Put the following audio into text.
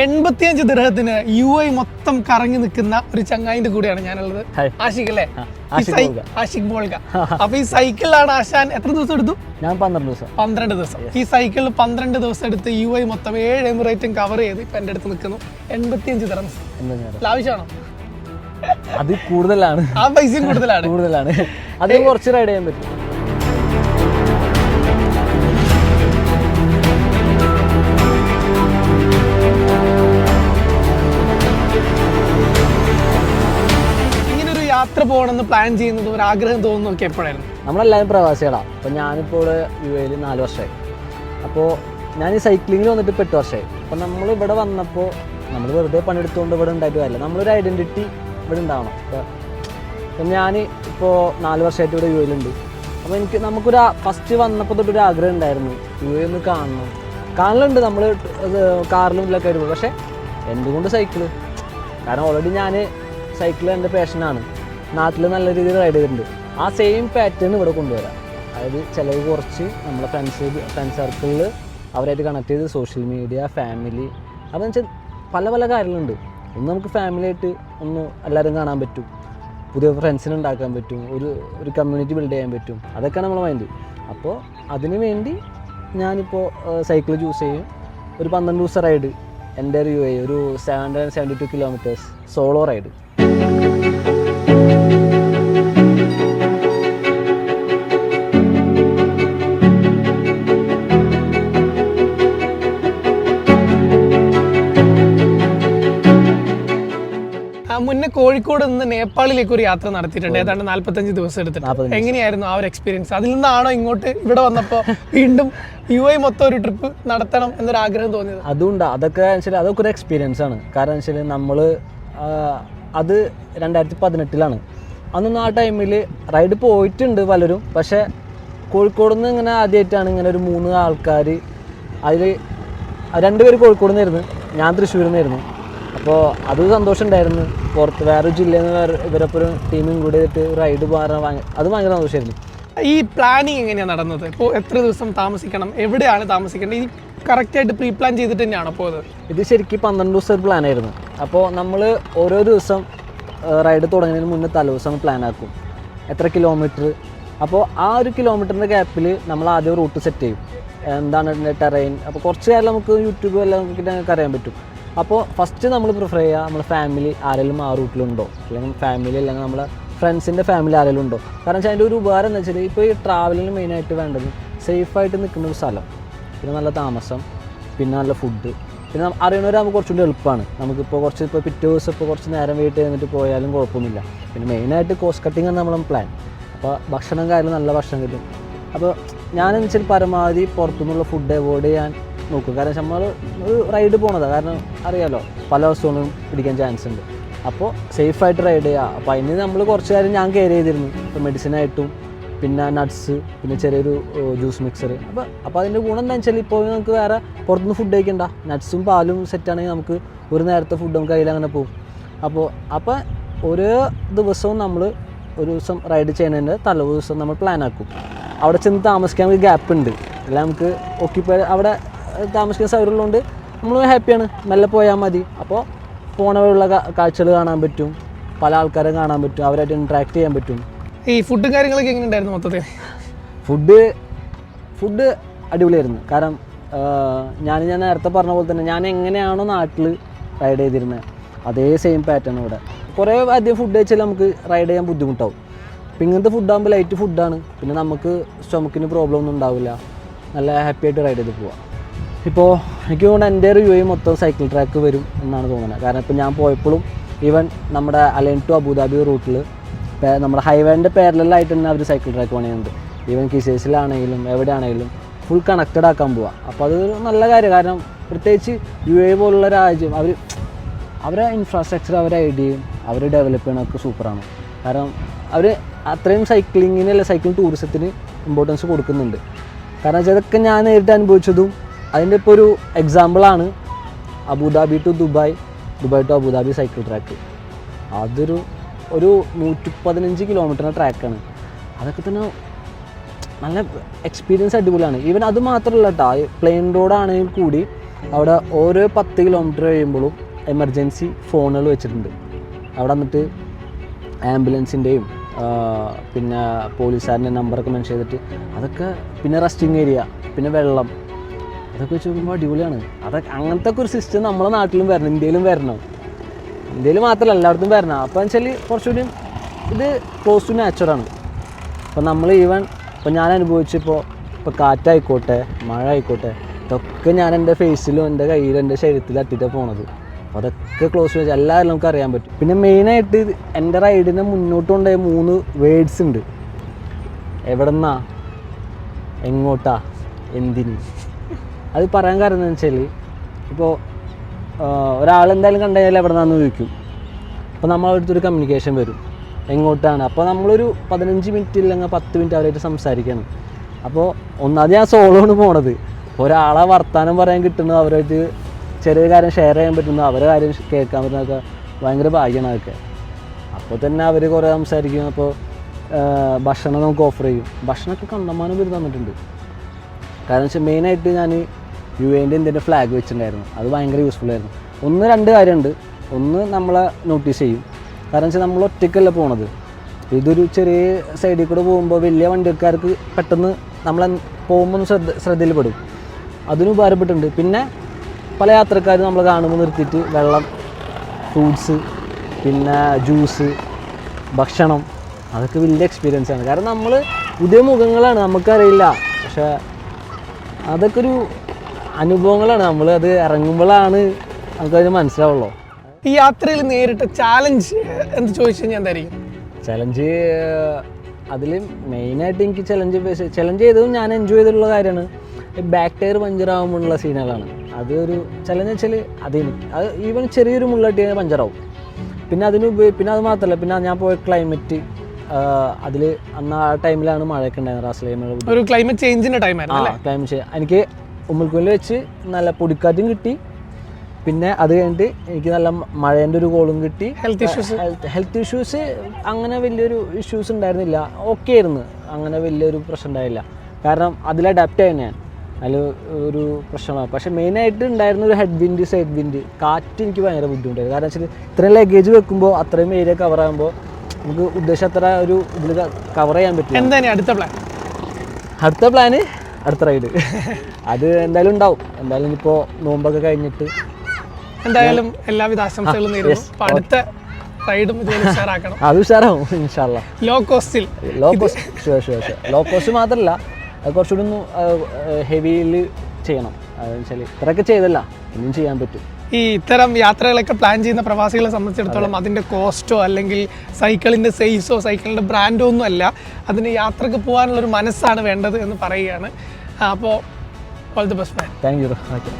85 ദിർഹത്തിന് UAE മൊത്തം കറങ്ങി നിൽക്കുന്ന ഒരു ചങ്ങായിന്റെ കൂടെയാണ് ഞാനുള്ളത്. ആഷിഖ് അല്ലേ? ആഷിഖ് ബോൾഗ. അപ്പൊ ഈ സൈക്കിളിലാണ് ആശാൻ എത്ര ദിവസം എടുത്തു? ഞാൻ 12 ദിവസം. ഈ സൈക്കിളിൽ 12 ദിവസം എടുത്ത് UAE മൊത്തം 7 എമിറേറ്റും കവർ ചെയ്ത് ഇപ്പൊ എന്റെ അടുത്ത് നിൽക്കുന്നു. 85 ദിർഹംസ് ലാവിഷാണോ? അത് കൂടുതലാണ്. ആ പൈസയും കൂടുതലാണ്. അത് കുറച്ച് റൈഡ് ചെയ്യാൻ പറ്റും. യാത്ര പോകണമെന്ന് പ്ലാൻ ചെയ്യുന്നത് ഒരു ആഗ്രഹം തോന്നുന്നൊക്കെ എപ്പോഴായിരുന്നു? നമ്മളെല്ലാവരും പ്രവാസികളാണ്. അപ്പോൾ ഞാനിപ്പോൾ UAE 4 വർഷമായി. അപ്പോൾ ഞാൻ ഈ സൈക്ലിങ്ങിൽ വന്നിട്ട് ഇപ്പോൾ 8 വർഷമായി. അപ്പോൾ നമ്മൾ ഇവിടെ വന്നപ്പോൾ നമ്മൾ വെറുതെ പണിയെടുത്തുകൊണ്ട് ഇവിടെ ഉണ്ടായിട്ട് കാര്യമില്ല. നമ്മളൊരു ഐഡൻറ്റിറ്റി ഇവിടെ ഉണ്ടാവണം. അപ്പോൾ ഞാൻ ഇപ്പോൾ 4 വർഷമായിട്ട് ഇവിടെ UAE ഉണ്ട്. അപ്പോൾ നമുക്കൊരു ഫസ്റ്റ് വന്നപ്പോൾ തൊട്ടൊരു ആഗ്രഹം ഉണ്ടായിരുന്നു UAE ഒന്ന് കാണലുണ്ട്. നമ്മൾ കാറിലും ഇതിലൊക്കെ ആയിട്ട് പോകും. പക്ഷേ എന്തുകൊണ്ട് സൈക്കിള്? കാരണം ഓൾറെഡി ഞാൻ സൈക്കിൾ എൻ്റെ പാഷനാണ്. നാട്ടിൽ നല്ല രീതിയിൽ റൈഡ് ചെയ്തിട്ടുണ്ട്. ആ സെയിം പാറ്റേൺ ഇവിടെ കൊണ്ടുവരാം. അതായത് ചിലവ് കുറച്ച് നമ്മളെ ഫ്രണ്ട് സർക്കിളിൽ അവരായിട്ട് കണക്ട് ചെയ്ത് സോഷ്യൽ മീഡിയ, ഫാമിലി, അതെന്ന് വെച്ചാൽ പല കാര്യങ്ങളുണ്ട്. ഒന്ന് നമുക്ക് ഫാമിലിയായിട്ട് ഒന്ന് എല്ലാവരും കാണാൻ പറ്റും, പുതിയ ഫ്രണ്ട്സിനെ ഉണ്ടാക്കാൻ പറ്റും, ഒരു കമ്മ്യൂണിറ്റി ബിൽഡ് ചെയ്യാൻ പറ്റും. അതൊക്കെയാണ് നമ്മളെ മൈൻഡ്. അപ്പോൾ അതിന് വേണ്ടി ഞാനിപ്പോൾ സൈക്കിൾ ചൂസ് ചെയ്യും. ഒരു 12 ദിവസം റൈഡ് എൻ്റെ UAE, ഒരു 772 കിലോമീറ്റേഴ്സ് സോളോ റൈഡ്. മുന്നേ കോഴിക്കോട് നിന്ന് നേപ്പാളിലേക്ക് ഒരു യാത്ര നടത്തിയിട്ടുണ്ട്. ഏതാണ്ട് 45 ദിവസം എടുത്തിട്ട്. എങ്ങനെയായിരുന്നു ആ ഒരു എക്സ്പീരിയൻസ്? അതിൽ നിന്നാണോ ഇങ്ങോട്ട് ഇവിടെ വന്നപ്പോൾ വീണ്ടും UAE മൊത്തം ഒരു ട്രിപ്പ് നടത്തണം എന്നൊരു ആഗ്രഹം തോന്നിയത്? അതുകൊണ്ട് അതൊക്കെ ഒരു എക്സ്പീരിയൻസ് ആണ്. കാരണം വെച്ചാൽ നമ്മൾ അത് 2018 അന്നൊന്നും ആ ടൈമിൽ റൈഡ് പോയിട്ടുണ്ട് പലരും. പക്ഷേ കോഴിക്കോട് നിന്ന് ഇങ്ങനെ ആദ്യമായിട്ടാണ് ഇങ്ങനെ ഒരു 3 ആൾക്കാർ. അതിൽ 2 പേര് കോഴിക്കോട് നിന്നായിരുന്നു, ഞാൻ തൃശ്ശൂരിൽ നിന്നായിരുന്നു. അപ്പോൾ അത് സന്തോഷം ഉണ്ടായിരുന്നു. പുറത്ത് വേറെ ജില്ലയിൽ നിന്ന് ഇവരൊപ്പം ഒരു ടീം ഇൻക്ലൂഡ് ചെയ്തിട്ട് റൈഡ് പോകാൻ അത് ഭയങ്കര സന്തോഷമായിരുന്നു. ഈ പ്ലാനിങ് എങ്ങനെയാണ് നടന്നത്? ഇപ്പോൾ എത്ര ദിവസം താമസിക്കണം, എവിടെയാണ് താമസിക്കേണ്ടത്? ഈ കറക്റ്റായിട്ട് പ്രീ പ്ലാൻ ചെയ്തിട്ട് തന്നെയാണോ പോയത്? ഇത് ശരിക്കും 12 ദിവസം പ്ലാനായിരുന്നു. അപ്പോൾ നമ്മൾ ഓരോ ദിവസം റൈഡ് തുടങ്ങുന്നതിന് മുന്നേ തലേദിവസം പ്ലാൻ ആക്കും, എത്ര കിലോമീറ്റർ. അപ്പോൾ ആ ഒരു കിലോമീറ്ററിൻ്റെ ഗ്യാപ്പിൽ നമ്മൾ ആദ്യം റൂട്ട് സെറ്റ് ചെയ്യും, എന്താണ് അതിൻ്റെ ടെറൈൻ. അപ്പോൾ കുറച്ച് കാര്യം നമുക്ക് യൂട്യൂബ് എല്ലാം നോക്കിയിട്ട് അറിയാൻ പറ്റും. അപ്പോൾ ഫസ്റ്റ് നമ്മൾ പ്രിഫർ ചെയ്യുക നമ്മൾ ഫാമിലി ആരെങ്കിലും ആ റൂട്ടിലുണ്ടോ, അല്ലെങ്കിൽ ഫാമിലി അല്ലെങ്കിൽ നമ്മളെ ഫ്രണ്ട്സിൻ്റെ ഫാമിലി ആരെങ്കിലും ഉണ്ടോ. കാരണം വെച്ചാൽ അതിൻ്റെ ഒരു ഉപകാരം എന്താ വെച്ചാൽ ഇപ്പോൾ ഈ ട്രാവലിന് മെയിനായിട്ട് വേണ്ടത് സേഫായിട്ട് നിൽക്കുന്ന ഒരു സ്ഥലം, പിന്നെ നല്ല താമസം, പിന്നെ നല്ല ഫുഡ്, പിന്നെ അറിയണവരാകുമ്പോൾ കുറച്ചുകൂടി എളുപ്പമാണ്. നമുക്കിപ്പോൾ പിറ്റേ ദിവസം കുറച്ച് നേരം വെയിറ്റ് ചെയ്തിട്ട് പോയാലും കുഴപ്പമൊന്നുമില്ല. പിന്നെ മെയിനായിട്ട് കോസ്റ്റ് കട്ടിങ് ആണ് നമ്മളെ പ്ലാൻ. അപ്പോൾ ഭക്ഷണം കാര്യം നല്ല ഭക്ഷണം കിട്ടും. അപ്പോൾ ഞാനെന്ന് വെച്ചാൽ പരമാവധി പുറത്തുനിന്നുള്ള ഫുഡ് അവോയ്ഡ് ചെയ്യാൻ നോക്കും. കാരണം നമ്മൾ ഒരു റൈഡ് പോകണതാണ്. കാരണം അറിയാമല്ലോ പല വസ്തുക്കളും പിടിക്കാൻ ചാൻസ് ഉണ്ട്. അപ്പോൾ സേഫായിട്ട് റൈഡ് ചെയ്യുക. അപ്പോൾ അതിന് നമ്മൾ കുറച്ച് കാര്യം ഞാൻ കെയർ ചെയ്തിരുന്നു. ഇപ്പോൾ മെഡിസിനായിട്ടും പിന്നെ നട്ട്സ്, പിന്നെ ചെറിയൊരു ജ്യൂസ് മിക്സർ. അപ്പോൾ അതിൻ്റെ ഗുണം എന്താണെന്ന് വെച്ചാൽ ഇപ്പോൾ നമുക്ക് വേറെ പുറത്തുനിന്ന് ഫുഡ് കഴിക്കണ്ട, നട്ട്സും പാലും സെറ്റാണെങ്കിൽ നമുക്ക് ഒരു നേരത്തെ ഫുഡ് നമുക്ക് കയ്യിൽ അങ്ങനെ പോകും. അപ്പോൾ ഓരോ ദിവസവും നമ്മൾ ഒരു ദിവസം റൈഡ് ചെയ്യുന്നതിൻ്റെ തലേ ദിവസം നമ്മൾ പ്ലാൻ ആക്കും. അവിടെ ചെന്ന് താമസിക്കാൻ നമുക്ക് ഗ്യാപ്പ് ഉണ്ട്, അല്ല നമുക്ക് അവിടെ താമസിക്കുന്ന സൗകര്യമുള്ളതുകൊണ്ട് നമ്മൾ ഹാപ്പിയാണ്, മെല്ലെ പോയാൽ മതി. അപ്പോൾ പോണ വഴിയുള്ള കാഴ്ചകൾ കാണാൻ പറ്റും, പല ആൾക്കാരെ കാണാൻ പറ്റും, അവരായിട്ട് ഇൻട്രാക്ട് ചെയ്യാൻ പറ്റും. ഈ ഫുഡും കാര്യങ്ങളൊക്കെ എങ്ങനെ ഉണ്ടായിരുന്നു മൊത്തത്തിൽ? ഫുഡ് അടിപൊളിയായിരുന്നു. കാരണം ഞാൻ നേരത്തെ പറഞ്ഞ പോലെ തന്നെ ഞാൻ എങ്ങനെയാണോ നാട്ടിൽ റൈഡ് ചെയ്തിരുന്നത് അതേ സെയിം പാറ്റേൺ ഇവിടെ. കുറേ അധികം ഫുഡ് കഴിച്ചാൽ നമുക്ക് റൈഡ് ചെയ്യാൻ ബുദ്ധിമുട്ടാവും. അപ്പം ഇങ്ങനത്തെ ഫുഡാകുമ്പോൾ ലൈറ്റ് ഫുഡാണ്, പിന്നെ നമുക്ക് സ്റ്റൊമക്കിന് പ്രോബ്ലം ഒന്നും ഉണ്ടാവില്ല, നല്ല ഹാപ്പി ആയിട്ട് റൈഡ് ചെയ്ത് പോവാം. ഇപ്പോൾ എനിക്ക് തോന്നുന്നു എൻ്റെ ഒരു UAE മൊത്തം സൈക്കിൾ ട്രാക്ക് വരും എന്നാണ് തോന്നുന്നത്. കാരണം ഇപ്പോൾ ഞാൻ പോയപ്പോഴും ഈവൻ നമ്മുടെ അലൈൻ ടു അബുദാബി റൂട്ടിൽ നമ്മുടെ ഹൈവേൻ്റെ പാരലലായിട്ട് തന്നെ അവർ സൈക്കിൾ ട്രാക്ക് പണിയുന്നുണ്ട്. ഈവൻ കിസേസിലാണെങ്കിലും എവിടെയാണെങ്കിലും ഫുൾ കണക്റ്റഡ് ആക്കാൻ പോവുക. അപ്പോൾ അത് നല്ല കാര്യം. കാരണം പ്രത്യേകിച്ച് UAE പോലുള്ള രാജ്യം അവരെ ഇൻഫ്രാസ്ട്രക്ചർ, അവരെ ഐഡിയയും അവർ ഡെവലപ്പ് ചെയ്യണമൊക്കെ സൂപ്പറാണ്. കാരണം അവർ അത്രയും സൈക്ലിങ്ങിന് സൈക്ലിംഗ് ടൂറിസത്തിന് ഇമ്പോർട്ടൻസ് കൊടുക്കുന്നുണ്ട്. കാരണം ഇതൊക്കെ ഞാൻ നേരിട്ട് അനുഭവിച്ചതും അതിൻ്റെ ഇപ്പോൾ ഒരു എക്സാമ്പിളാണ് Abu Dhabi to Dubai, Dubai to Abu Dhabi cycle track. അതൊരു 115 കിലോമീറ്ററിൻ്റെ ട്രാക്കാണ്. അതൊക്കെ തന്നെ നല്ല എക്സ്പീരിയൻസ് അടിപൊളിയാണ്. ഈവൻ അത് മാത്രമല്ല കേട്ടോ, പ്ലെയിൻ റോഡാണെങ്കിൽ കൂടി അവിടെ ഓരോ 10 കിലോമീറ്റർ കഴിയുമ്പോഴും എമർജൻസി ഫോണുകൾ വെച്ചിട്ടുണ്ട്. അവിടെ വന്നിട്ട് ആംബുലൻസിൻ്റെയും പിന്നെ പോലീസുകാരൻ്റെ നമ്പറൊക്കെ മെൻഷൻ ചെയ്തിട്ട് അതൊക്കെ, പിന്നെ റെസ്റ്റിംഗ് ഏരിയ, പിന്നെ വെള്ളം, അതൊക്കെ വെച്ച് നോക്കുമ്പോൾ അടിപൊളിയാണ്. അതൊക്കെ അങ്ങനത്തെ ഒരു സിസ്റ്റം നമ്മളെ നാട്ടിലും വരണം, ഇന്ത്യയിലും വരണം. ഇന്ത്യയിൽ മാത്രമല്ല എല്ലായിടത്തും വരണം. അപ്പോൾ വെച്ചാൽ കുറച്ചുകൂടി ഇത് ക്ലോസ് ടു നാച്ചുറാണ്. അപ്പോൾ നമ്മൾ ഈവൻ ഇപ്പോൾ ഞാൻ അനുഭവിച്ചപ്പോൾ കാറ്റായിക്കോട്ടെ മഴ ആയിക്കോട്ടെ ഇതൊക്കെ ഞാൻ എൻ്റെ ഫേസിലും എൻ്റെ കയ്യിലും എൻ്റെ ശരീരത്തിലും എത്തിയിട്ടാണ് പോണത്. അപ്പോൾ അതൊക്കെ ക്ലോസ് ടു എല്ലാവരും നമുക്ക് അറിയാൻ പറ്റും. പിന്നെ മെയിനായിട്ട് എൻ്റെ റൈഡിനെ മുന്നോട്ട് കൊണ്ടുപോയ 3 വേർഡ്സ് ഉണ്ട്. എവിടെന്നാ, എങ്ങോട്ടാ, എന്തിന്. അത് പറയാൻ കാരണം എന്താണെന്ന് വെച്ചാൽ ഇപ്പോൾ ഒരാളെന്തായാലും കണ്ടു കഴിഞ്ഞാൽ എവിടെ നിന്നാന്ന് ചോദിക്കും. അപ്പോൾ നമ്മളടുത്തൊരു കമ്മ്യൂണിക്കേഷൻ വരും, എങ്ങോട്ടാണ്. അപ്പോൾ നമ്മളൊരു 15 മിനിറ്റ് ഇല്ലെങ്കിൽ 10 മിനിറ്റ് അവരായിട്ട് സംസാരിക്കണം. അപ്പോൾ ഒന്നാമത് ഞാൻ സോളോണ് പോണത്. ഒരാളെ വർത്താനം പറയാൻ കിട്ടുന്നത്, അവരായിട്ട് ചെറിയ കാര്യം ഷെയർ ചെയ്യാൻ പറ്റുന്നു, അവരെ കാര്യം കേൾക്കാൻ പറ്റുന്നതൊക്കെ ഭയങ്കര ഭാഗ്യമാണ് അതൊക്കെ. അപ്പോൾ തന്നെ അവർ കുറേ സംസാരിക്കും. അപ്പോൾ ഭക്ഷണം നമുക്ക് ഓഫർ ചെയ്യും. ഭക്ഷണമൊക്കെ കണ്ടമാനം പേര് തന്നിട്ടുണ്ട്. കാരണം വെച്ചാൽ മെയിനായിട്ട് ഞാൻ UAE ഇന്ത്യൻ്റെ ഫ്ലാഗ് വെച്ചിട്ടുണ്ടായിരുന്നു. അത് ഭയങ്കര യൂസ്ഫുൾ ആയിരുന്നു. 2 കാര്യമുണ്ട്. ഒന്ന് നമ്മളെ നോട്ടീസ് ചെയ്യും. കാരണം വെച്ചാൽ നമ്മൾ ഒറ്റയ്ക്കല്ല പോണത്. ഇതൊരു ചെറിയ സൈഡിൽ കൂടെ പോകുമ്പോൾ വലിയ വണ്ടിക്കാർക്ക് പെട്ടെന്ന് നമ്മളെ പോകുമ്പോൾ ശ്രദ്ധയിൽ പെടും. അതിന് ഉപകാരപ്പെട്ടിട്ടുണ്ട്. പിന്നെ പല യാത്രക്കാരും നമ്മൾ കാണുമ്പോൾ നിർത്തിയിട്ട് വെള്ളം, ഫ്രൂട്ട്സ്, പിന്നെ ജ്യൂസ്, ഭക്ഷണം, അതൊക്കെ വലിയ എക്സ്പീരിയൻസ് ആണ്. കാരണം നമ്മൾ പുതിയ മുഖങ്ങളാണ്, നമുക്കറിയില്ല. പക്ഷേ അതൊക്കെ ഒരു അനുഭവങ്ങളാണ്. നമ്മൾ അത് ഇറങ്ങുമ്പോഴാണ് നമുക്കതിന് മനസ്സിലാവുള്ളൂ. ഈ യാത്രയിൽ നേരിട്ട ചാലഞ്ച് എന്ന് ചോദിച്ചു കഴിഞ്ഞാൽ എന്തായിരിക്കും? ചലഞ്ച് അതിൽ മെയിനായിട്ട് എനിക്ക് ചലഞ്ച് ചെയ്തതും ഞാൻ എൻജോയ് ചെയ്തിട്ടുള്ള കാര്യമാണ്. ബാക്ക് ടയർ പഞ്ചറാകുമ്പോഴുള്ള സീനുകളാണ്. അതൊരു ചലഞ്ച് വെച്ചാൽ അത് ഈവൻ ചെറിയൊരു മുള്ളട്ടി കഴിഞ്ഞാൽ പഞ്ചറാവും. പിന്നെ പിന്നെ അത് മാത്രമല്ല, പിന്നെ ഞാൻ പോയ ക്ലൈമറ്റ്, അതിൽ അന്ന് ആ ടൈമിലാണ് മഴയൊക്കെ ഉണ്ടായിരുന്നത്. റാസ്ലൈമ ഒരു ക്ലൈമറ്റ് ചേഞ്ചിൻ്റെ ടൈമായിരുന്നു. ക്ലൈമറ്റ് എനിക്ക് ഉമ്മൽക്കുന്നിൽ വെച്ച് നല്ല പൊടിക്കാറ്റും കിട്ടി. പിന്നെ അത് കഴിഞ്ഞിട്ട് എനിക്ക് നല്ല മഴേൻ്റെ ഒരു കോളും കിട്ടി. ഹെൽത്ത് ഇഷ്യൂസ് അങ്ങനെ വലിയൊരു ഇഷ്യൂസ് ഉണ്ടായിരുന്നില്ല. ഓക്കെ ആയിരുന്നു, അങ്ങനെ വലിയൊരു പ്രശ്നം ഉണ്ടായില്ല. കാരണം അതിൽ അഡാപ്റ്റ് ആയി ഞാൻ. അതിൽ ഒരു പ്രശ്നമാണ്. പക്ഷേ മെയിനായിട്ട് ഉണ്ടായിരുന്ന ഒരു ഹെഡ് വിൻഡ്, സൈഡ് വിൻഡ്, കാറ്റ് എനിക്ക് ഭയങ്കര ബുദ്ധിമുട്ടായിരുന്നു. കാരണം വെച്ചാൽ ഇത്രയും ലഗേജ് വെക്കുമ്പോൾ അത്രയും ഏരിയ കവർ ആകുമ്പോൾ നമുക്ക് ഉദ്ദേശിച്ച അത്ര ഒരു ഇതിൽ കവർ ചെയ്യാൻ പറ്റും. എന്താണ് അടുത്ത പ്ലാന് അടുത്ത റൈഡ് അത് എന്തായാലും ഉണ്ടാവും. എന്തായാലും ഇപ്പോൾ നോമ്പൊക്കെ കഴിഞ്ഞിട്ട് എന്തായാലും എല്ലാവിധ ആശംസകളും നേരുന്നു. അടുത്ത റൈഡും ഇതുപോലെ ഉഷാറാക്കണം. അത് ഉഷാറാവും ഇൻഷാല്ലാ. ലോ കോസ്റ്റ് മാത്രമല്ല, അത് കുറച്ചുകൂടി ഒന്ന് ഹെവിയിൽ ചെയ്യണം. അതെന്ന് വെച്ചാൽ ഇത്രയൊക്കെ ചെയ്തല്ല, ഇനിയും ചെയ്യാൻ പറ്റും. ഈ ഇത്തരം യാത്രകളൊക്കെ പ്ലാൻ ചെയ്യുന്ന പ്രവാസികളെ സംബന്ധിച്ചിടത്തോളം അതിൻ്റെ കോസ്റ്റോ അല്ലെങ്കിൽ സൈക്കിളിൻ്റെ സൈസോ സൈക്കിളിൻ്റെ ബ്രാൻഡോ ഒന്നും അല്ല, അതിന് യാത്രക്ക് പോകാനുള്ളൊരു മനസ്സാണ് വേണ്ടത് എന്ന് പറയുകയാണ്. അപ്പോൾ all the best man. Thank you. Okay.